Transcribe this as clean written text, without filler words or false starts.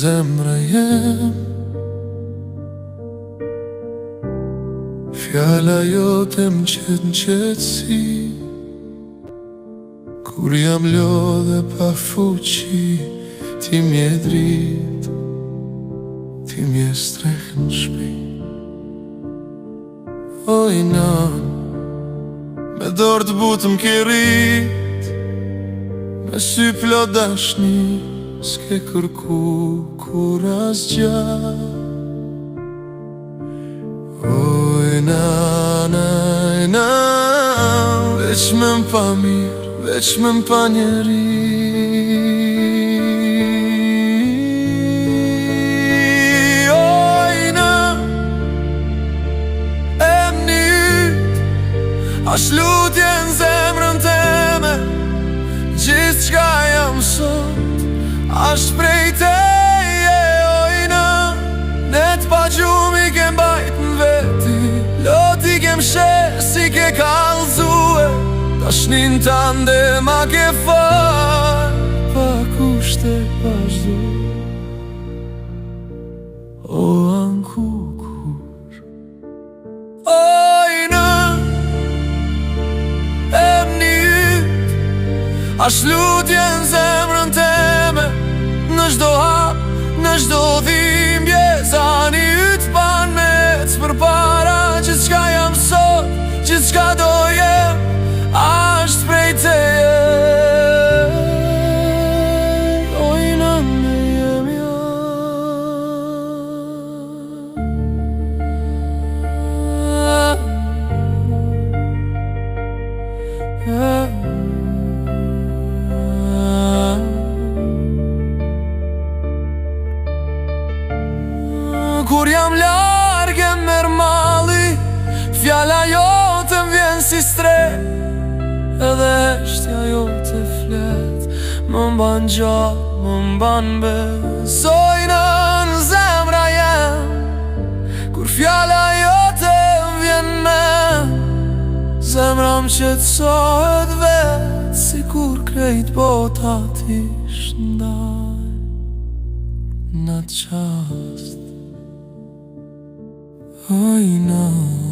zemra jem, fjala jote m'qet n'qetësi. Kur jam lodhe pa fuqi, ti m'je drit, ti m'je streh n'shpi. Oj nan, me dorë të butë m'ke rrit, me sy plot dashni, s'ke kërku kur asgja. Oj nana, veç me m'pa mirë, veç me m'pa njeri. Oj na, emni yt, ash lutje n'zemrën teme, gjithë qka jam sot, ash prej teje. Oj na, ne t'pa gjumi ke mbajt n'veti, loti ke mshes si ke kallzue, tashnin t'ande ma ke fal, pa kushte pa zdu. O ankukur, oj na, emni yt, ash lutje n'zemrën teme, në çdo hap, në çdo dhimbje, zani yt ban me t'përpara. Gjithë qka jam sot, gjithë qka do jem, ashtë prej teje. Oj në me jem kur jam largë e merr malli, fjala jote m'vjen si stre, edhe shtja jote flet, më mban gjallë, më mban besoj në zemra jem, kur fjala jote m'vjen men, zemra m'qetësohet vet, si kur krejt bota t'ish ndaj në qast. Oj na.